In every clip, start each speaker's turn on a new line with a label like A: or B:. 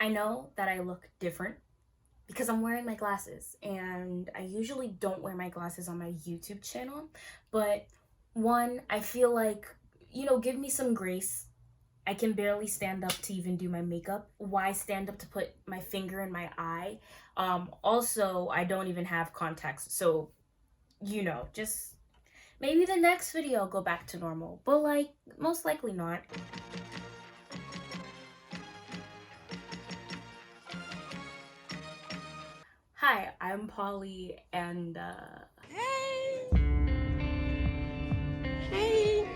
A: I know that I look different because I'm wearing my glasses, and I usually don't wear my glasses on my YouTube channel, but one, I feel like, give me some grace. I can barely stand up to even do my makeup. Why stand up to put my finger in my eye? Also, I don't even have contacts, so, just maybe the next video I'll go back to normal, but like, most likely not. Hi, I'm Polly, and
B: Hey, hey,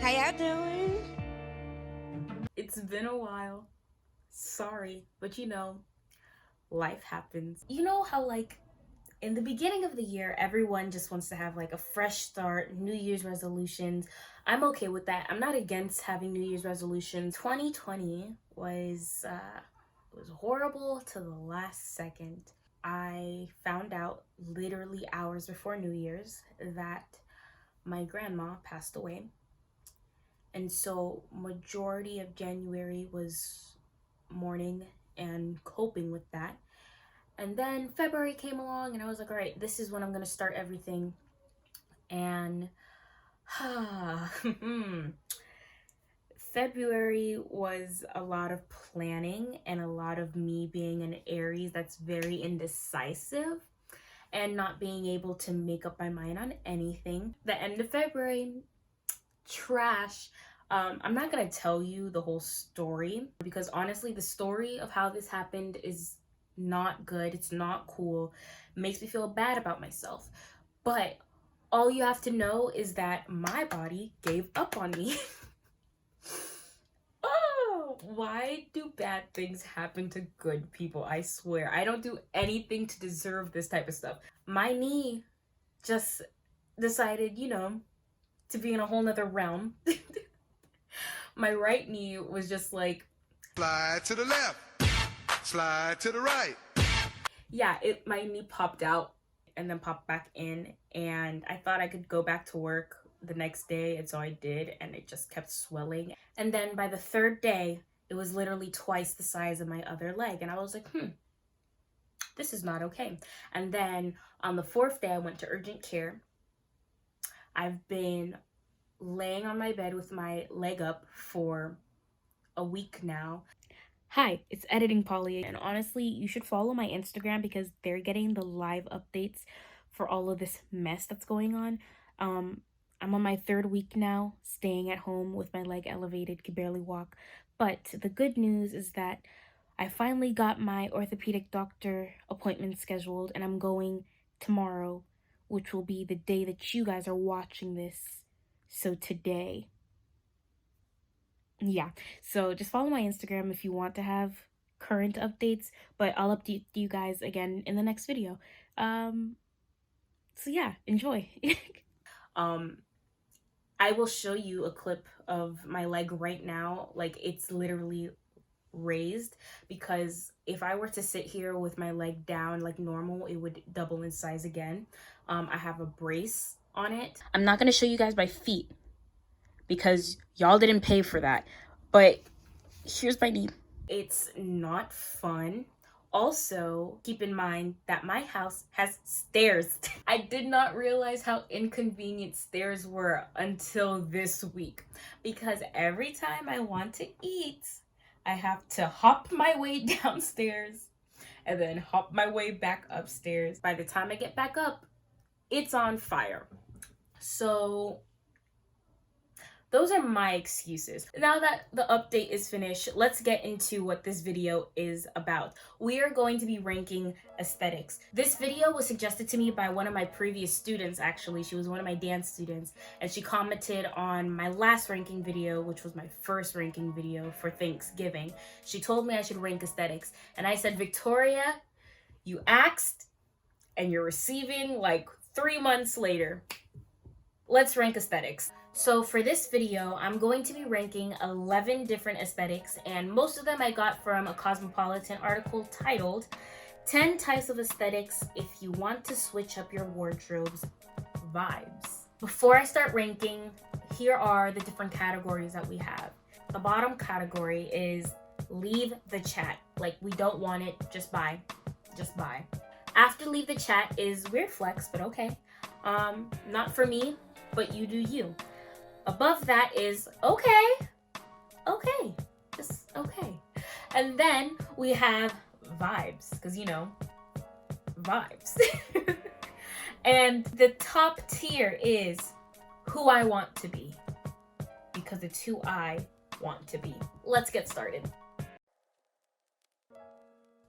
B: how y'all doing?
A: it's been a while. Sorry, but life happens. You know how, like, in the beginning of the year, everyone just wants to have like a fresh start, New Year's resolutions. I'm okay with that. I'm not against having New Year's resolutions. 2020 was horrible to the last second. I found out literally hours before New Year's that my grandma passed away. And so majority of January was mourning and coping with that. And then February came along and I was like, all right, this is when I'm going to start everything. And February was a lot of planning and a lot of me being an Aries that's very indecisive and not being able to make up my mind on anything. The end of February, trash. I'm not gonna tell you the whole story because honestly, the story of how this happened is not good. It's not cool. It makes me feel bad about myself. But all you have to know is that my body gave up on me. Oh, why do bad things happen to good people? I swear, I don't do anything to deserve this type of stuff. My knee just decided, to be in a whole nother realm. My right knee was just like,
C: slide to the left, slide to the right.
A: Yeah, my knee popped out and then popped back in, and I thought I could go back to work the next day, and so I did, and it just kept swelling. And then by the third day, it was literally twice the size of my other leg, and I was like, this is not okay. And then on the fourth day, I went to urgent care. I've been laying on my bed with my leg up for a week now. Hi, it's Editing Polly, and honestly, you should follow my Instagram because they're getting the live updates for all of this mess that's going on. I'm on my third week now, staying at home with my leg elevated, can barely walk. But the good news is that I finally got my orthopedic doctor appointment scheduled, and I'm going tomorrow, which will be the day that you guys are watching this. So today. Yeah, so just follow my Instagram if you want to have current updates, but I'll update you guys again in the next video. So yeah, enjoy. I will show you a clip of my leg right now. Like, it's literally raised, because if I were to sit here with my leg down like normal, it would double in size again. I have a brace on it. I'm not gonna show you guys my feet because y'all didn't pay for that, but here's my knee. It's not fun. Also, keep in mind that my house has stairs. I did not realize how inconvenient stairs were until this week, because every time I want to eat, I have to hop my way downstairs and then hop my way back upstairs. By the time I get back up, it's on fire. So those are my excuses. Now that the update is finished, let's get into what this video is about. We are going to be ranking aesthetics. This video was suggested to me by one of my previous students, actually. She was one of my dance students, and she commented on my last ranking video, which was my first ranking video for Thanksgiving. She told me I should rank aesthetics, and I said, Victoria, you asked, and you're receiving like 3 months later. Let's rank aesthetics. So for this video, I'm going to be ranking 11 different aesthetics, and most of them I got from a Cosmopolitan article titled 10 Types of Aesthetics If You Want to Switch Up Your Wardrobe's Vibes. Before I start ranking, here are the different categories that we have. The bottom category is leave the chat. Like, we don't want it. Just bye. Just bye. After leave the chat is weird flex, but okay. Not for me, but you do you. Above that is okay. Okay. Just okay. And then we have vibes, because you know, vibes. And the top tier is who I want to be, because it's who I want to be. Let's get started.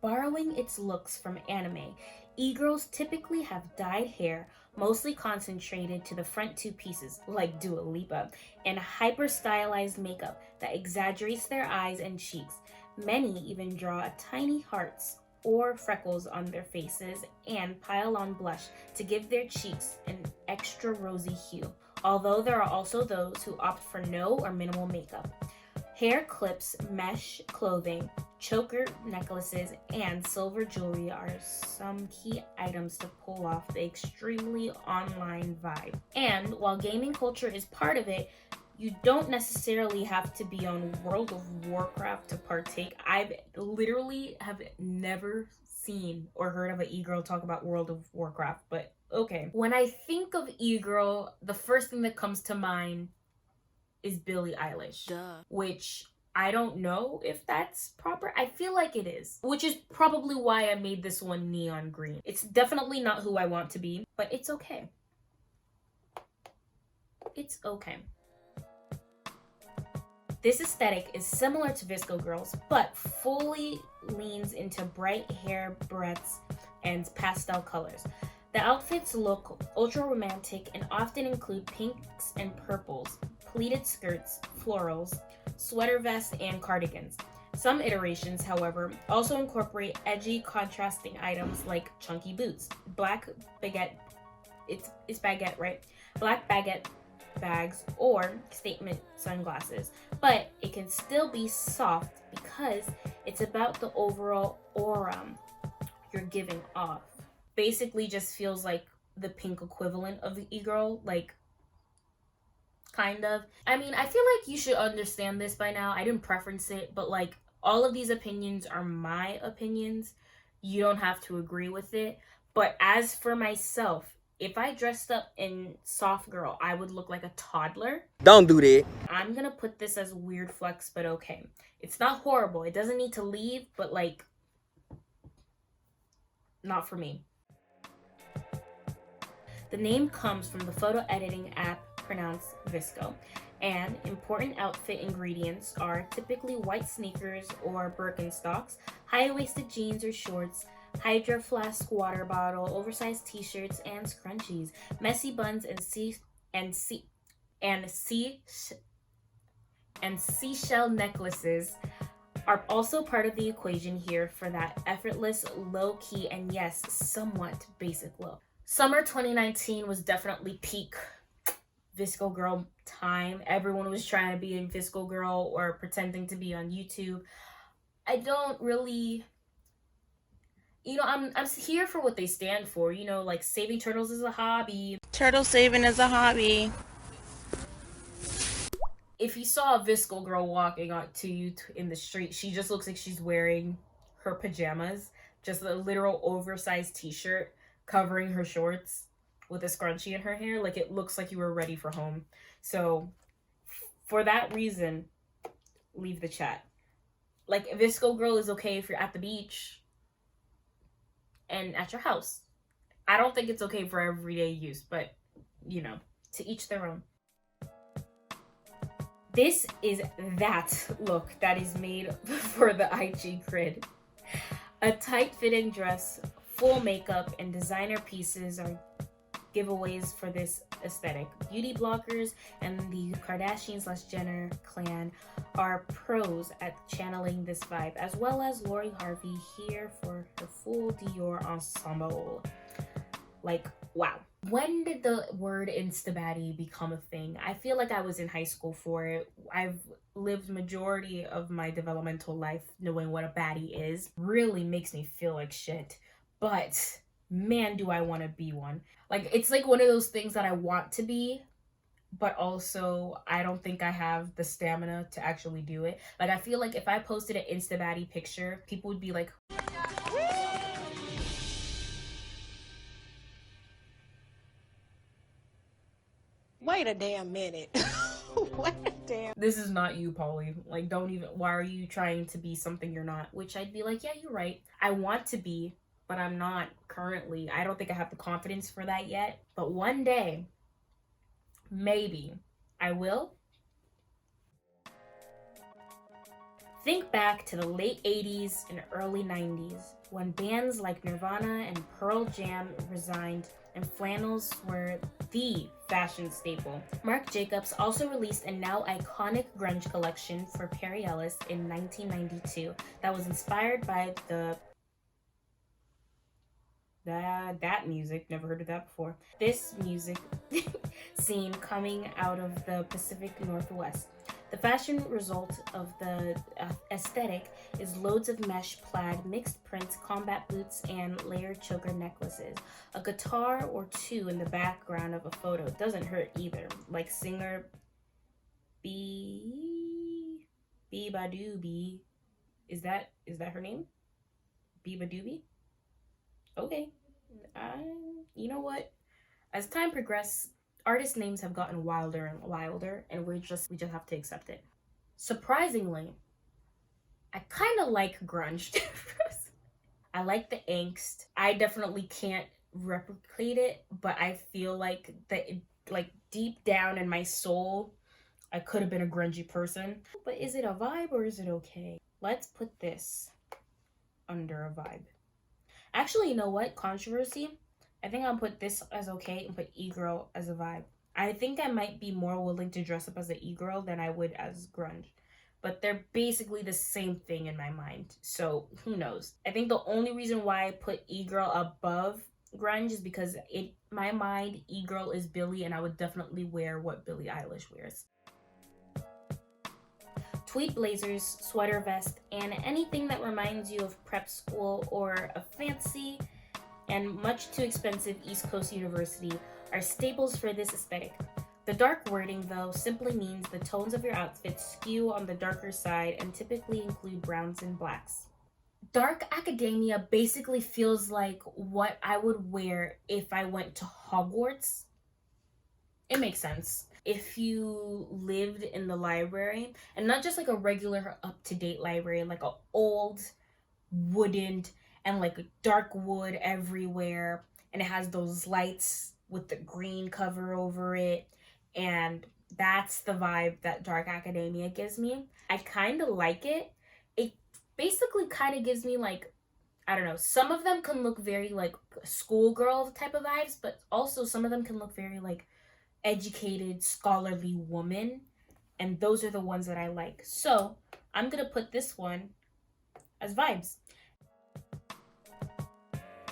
A: Borrowing its looks from anime, e-girls typically have dyed hair, mostly concentrated to the front two pieces, like Dua Lipa, and hyper-stylized makeup that exaggerates their eyes and cheeks. Many even draw tiny hearts or freckles on their faces and pile on blush to give their cheeks an extra rosy hue, although there are also those who opt for no or minimal makeup. Hair clips, mesh clothing, choker necklaces, and silver jewelry are some key items to pull off the extremely online vibe. And while gaming culture is part of it, you don't necessarily have to be on World of Warcraft to partake. I've literally have never seen or heard of an e-girl talk about World of Warcraft, but okay. When I think of e-girl, the first thing that comes to mind is Billie Eilish.
B: Duh.
A: Which I don't know if that's proper. I feel like it is, which is probably why I made this one neon green. It's definitely not who I want to be, but it's okay. It's okay. This aesthetic is similar to Visco Girls, but fully leans into bright hair breadths and pastel colors. The outfits look ultra romantic and often include pinks and purples, pleated skirts, florals, sweater vests, and cardigans. Some iterations, however, also incorporate edgy, contrasting items like chunky boots, black baguette, it's baguette, right? Black baguette bags, or statement sunglasses. But it can still be soft because it's about the overall aura you're giving off. Basically just feels like the pink equivalent of the e-girl, like, kind of. I mean, I feel like you should understand this by now. I didn't preference it, but like, all of these opinions are my opinions. You don't have to agree with it. But as for myself, if I dressed up in soft girl, I would look like a toddler.
D: Don't do that.
A: I'm gonna put this as weird flex, but okay. It's not horrible. It doesn't need to leave, but like, not for me. The name comes from the photo editing app pronounced Visco, and important outfit ingredients are typically white sneakers or Birkenstocks, high-waisted jeans or shorts, Hydro Flask water bottle, oversized t-shirts and scrunchies, messy buns, and seashell necklaces are also part of the equation here for that effortless, low-key, and yes, somewhat basic look. Summer 2019 was definitely peak Visco Girl time. Everyone was trying to be in Visco Girl or pretending to be on YouTube. I don't really, you know, I'm here for what they stand for. You know, like saving turtles is a hobby.
B: Turtle saving is a hobby.
A: If you saw a Visco Girl walking out to you in the street, she just looks like she's wearing her pajamas, just a literal oversized t-shirt covering her shorts with a scrunchie in her hair. Like, it looks like you were ready for home. So for that reason, leave the chat. Like, Visco Girl is okay if you're at the beach and at your house. I don't think it's okay for everyday use, but you know, to each their own. This is that look that is made for the IG grid. A tight-fitting dress, full makeup, and designer pieces are giveaways for this aesthetic. Beauty bloggers and the Kardashian/Jenner clan are pros at channeling this vibe, as well as Lori Harvey here for her full Dior ensemble. Like, wow. When did the word instabati become a thing? I feel like I was in high school for it. I've lived majority of my developmental life knowing what a baddie is. Really makes me feel like shit. But man, do I want to be one. Like, it's like one of those things that I want to be, but also I don't think I have the stamina to actually do it. Like, I feel like if I posted an instabati picture, people would be like,
D: wait a damn minute. Wait a damn.
A: this is not you, Polly. Like, don't even, why are you trying to be something you're not? Which I'd be like, yeah, you're right. I want to be, but I'm not currently. I don't think I have the confidence for that yet. But one day, maybe I will. Think back to the late 80s and early 90s when bands like Nirvana and Pearl Jam resigned and flannels were the fashion staple. Marc Jacobs also released a now iconic grunge collection for Perry Ellis in 1992 that was inspired by that music, never heard of that before. This music scene coming out of the Pacific Northwest. The fashion result of the aesthetic is loads of mesh, plaid, mixed prints, combat boots, and layered choker necklaces. A guitar or two in the background of a photo doesn't hurt either, like singer Bee Badoobie. Is that her name? Bee Badoobie? Okay. You know what? As time progressed, artist names have gotten wilder and wilder, and we just have to accept it. Surprisingly, I kind of like grunge. I like the angst. I definitely can't replicate it, but I feel like deep down in my soul, I could have been a grungy person. But is it a vibe or is it okay? Let's put this under a vibe. Actually, you know what? Controversy. I think I'll put this as okay and put egirl as a vibe. I think I might be more willing to dress up as an egirl than I would as grunge. But they're basically the same thing in my mind. So who knows? I think the only reason why I put egirl above grunge is because in my mind, egirl is Billie, and I would definitely wear what Billie Eilish wears. Tweed blazers, sweater vest, and anything that reminds you of prep school or a fancy and much too expensive East Coast university are staples for this aesthetic. The dark wording, though, simply means the tones of your outfit skew on the darker side and typically include browns and blacks. Dark academia basically feels like what I would wear if I went to Hogwarts. It makes sense. If you lived in the library, and not just like a regular up-to-date library, like an old wooden and like dark wood everywhere, and it has those lights with the green cover over it, and that's the vibe that dark academia gives me. I kind of like it. It basically kind of gives me like, I don't know, some of them can look very like schoolgirl type of vibes, but also some of them can look very like educated, scholarly woman, and those are the ones that I like. So I'm gonna put this one as vibes.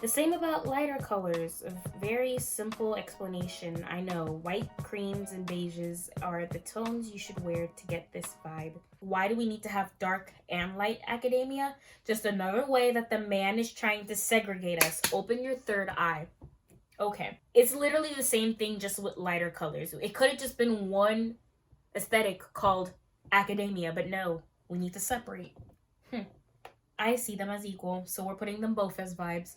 A: The same about lighter colors. A very simple explanation. I know white, creams, and beiges are the tones you should wear to get this vibe. Why do we need to have dark and light academia? Just another way that the man is trying to segregate us. Open your third eye. Okay. It's literally the same thing, just with lighter colors. It could have just been one aesthetic called academia, but no, we need to separate. I see them as equal, so we're putting them both as vibes.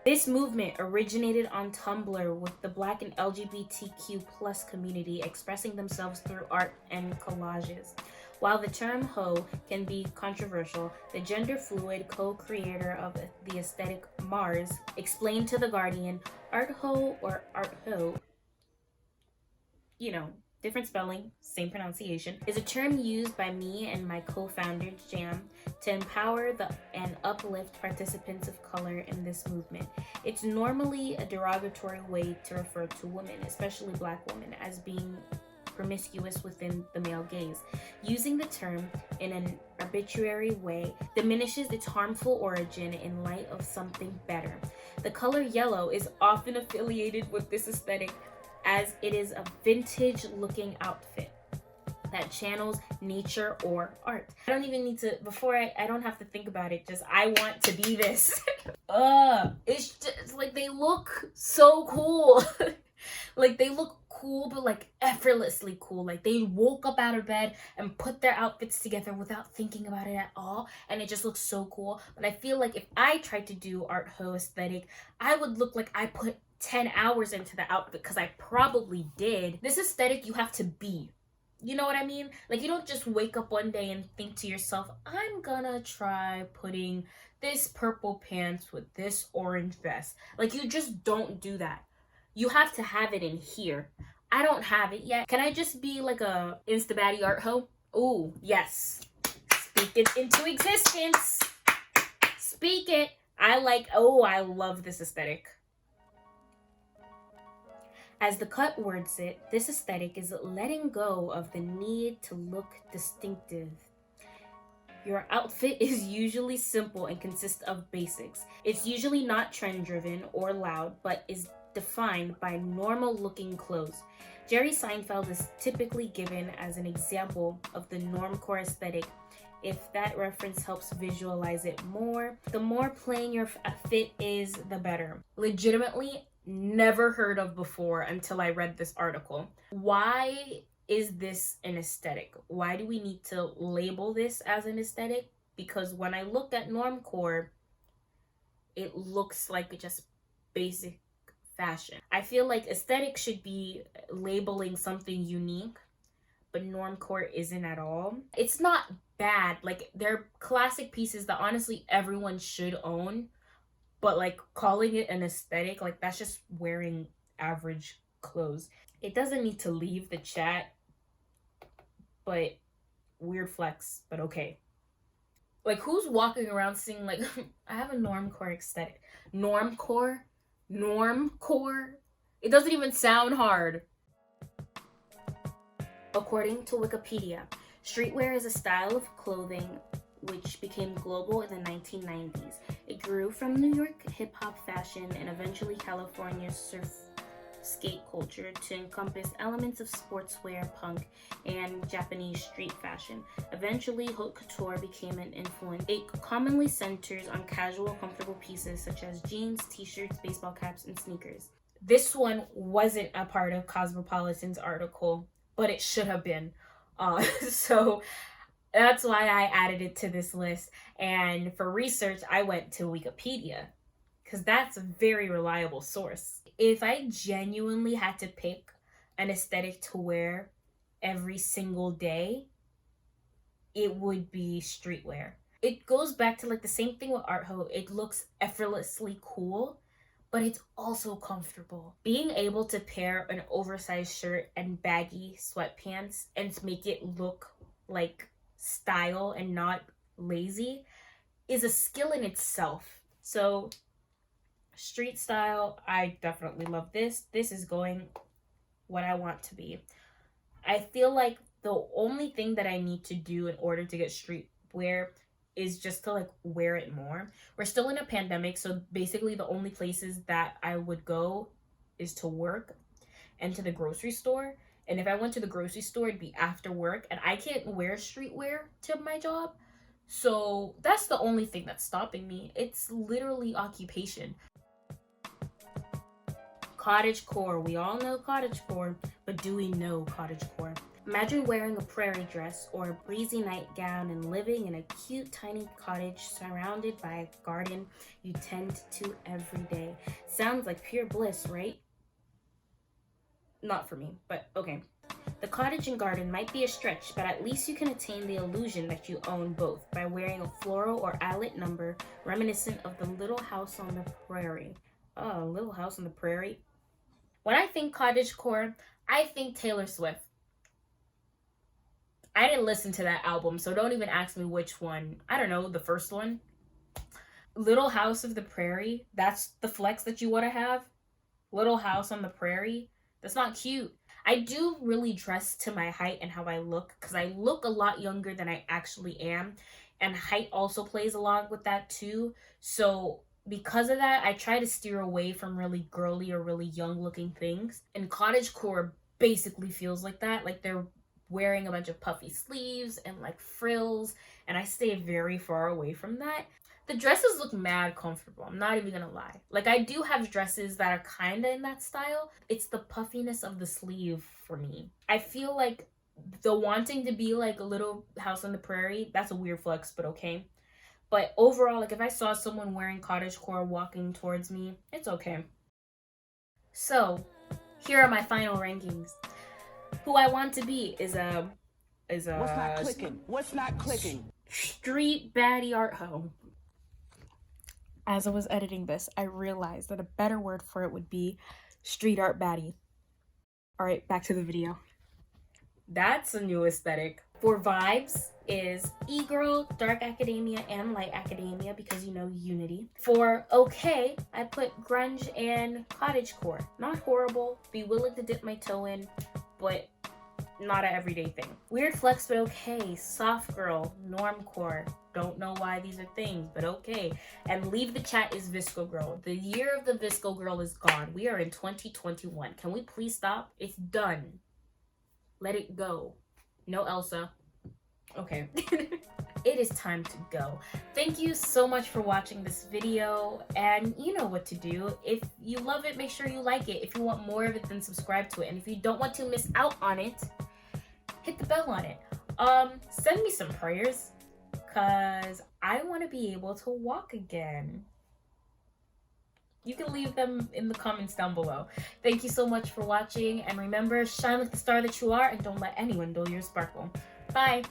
A: This movement originated on Tumblr with the Black and LGBTQ plus community expressing themselves through art and collages. While the term hoe can be controversial, the gender-fluid co-creator of the aesthetic Mars explained to The Guardian, art hoe or art hoe, you know, different spelling, same pronunciation, is a term used by me and my co-founder Jam to empower and uplift participants of color in this movement. It's normally a derogatory way to refer to women, especially Black women, as being promiscuous within the male gaze. Using the term in an arbitrary way diminishes its harmful origin in light of something better. The color yellow is often affiliated with this aesthetic as it is a vintage looking outfit that channels nature or art. I don't even need to, I don't have to think about it, just I want to be this. It's just like they look so cool. Like they look cool, but like effortlessly cool. Like they woke up out of bed and put their outfits together without thinking about it at all, and it just looks so cool. But I feel like if I tried to do art hoe aesthetic, I would look like I put 10 hours into the outfit, because I probably did. This aesthetic you have to be. You know what I mean? Like, you don't just wake up one day and think to yourself, I'm gonna try putting this purple pants with this orange vest. Like, you just don't do that. You have to have it in here. I don't have it yet. Can I just be like a instabati art hoe? Ooh, yes. Speak it into existence. Speak it. I love this aesthetic. As the cut words it, this aesthetic is letting go of the need to look distinctive. Your outfit is usually simple and consists of basics. It's usually not trend-driven or loud, but is defined by normal-looking clothes. Jerry Seinfeld is typically given as an example of the normcore aesthetic. If that reference helps visualize it more, the more plain your fit is, the better. Legitimately, never heard of before until I read this article. Why is this an aesthetic? Why do we need to label this as an aesthetic? Because when I look at normcore, it looks like just basic fashion. I feel like aesthetic should be labeling something unique, but normcore isn't at all. It's not bad. Like, they're classic pieces that honestly everyone should own, but like calling it an aesthetic, like that's just wearing average clothes. It doesn't need to leave the chat, but weird flex, but okay. Like, who's walking around saying like, I have a normcore aesthetic? Normcore? Normcore? It doesn't even sound hard. According to Wikipedia, streetwear is a style of clothing which became global in the 1990s. It grew from New York hip-hop fashion and eventually California's surf skate culture to encompass elements of sportswear, punk, and Japanese street fashion. Eventually, haute couture became an influence. It commonly centers on casual, comfortable pieces such as jeans, t-shirts, baseball caps, and sneakers. This one wasn't a part of Cosmopolitan's article, but it should have been. So that's why I added it to this list. And for research, I went to Wikipedia, because that's a very reliable source. If I genuinely had to pick an aesthetic to wear every single day, it would be streetwear. It goes back to like the same thing with art hoe. It looks effortlessly cool, but it's also comfortable. Being able to pair an oversized shirt and baggy sweatpants and make it look like style and not lazy is a skill in itself. So street style, I definitely love this. This is going what I want to be. I feel like the only thing that I need to do in order to get streetwear is just to like wear it more. We're still in a pandemic, so basically the only places that I would go is to work and to the grocery store. And if I went to the grocery store, it'd be after work, and I can't wear streetwear to my job. So that's the only thing that's stopping me. It's literally occupation. Cottagecore. We all know cottagecore, but do we know cottagecore? Imagine wearing a prairie dress or a breezy nightgown and living in a cute tiny cottage surrounded by a garden you tend to every day. Sounds like pure bliss, right? Not for me, but okay. The cottage and garden might be a stretch, but at least you can attain the illusion that you own both by wearing a floral or eyelet number reminiscent of the Little House on the Prairie. Oh, Little House on the Prairie. When I think cottagecore, I think Taylor Swift. I didn't listen to that album, so don't even ask me which one. I don't know, the first one. Little House of the Prairie, that's the flex that you want to have? Little House on the Prairie? That's not cute. I do really dress to my height and how I look, because I look a lot younger than I actually am, and height also plays along with that too. So because of that, I try to steer away from really girly or really young looking things. And cottagecore basically feels like that. Like they're wearing a bunch of puffy sleeves and like frills, and I stay very far away from that. The dresses look mad comfortable. I'm not even gonna lie. Like, I do have dresses that are kind of in that style. It's the puffiness of the sleeve for me. I feel like the wanting to be like a little house on the prairie, that's a weird flex, but okay. But overall, like if I saw someone wearing cottagecore walking towards me, it's okay. So, here are my final rankings. Who I want to be is a
E: What's not clicking? What's not clicking?
A: street baddie art hoe. As I was editing this, I realized that a better word for it would be street art baddie. All right, back to the video. That's a new aesthetic. For vibes is egirl, dark academia, and light academia because, you know, unity. For okay, I put grunge and cottagecore. Not horrible, be willing to dip my toe in, but not an everyday thing. Weird flex, but okay. Soft girl, normcore. Don't know why these are things, but okay. And leave the chat is fiscal girl. The year of the fiscal girl is gone. We are in 2021. Can we please stop? It's done. Let it go. No Elsa. Okay. It is time to go. Thank you so much for watching this video, and you know what to do. If you love it, make sure you like it. If you want more of it, then subscribe to it. And if you don't want to miss out on it, hit the bell on it. Send me some prayers, cause I want to be able to walk again. You can leave them in the comments down below. Thank you so much for watching, and remember, shine like the star that you are, and don't let anyone dull your sparkle. Bye!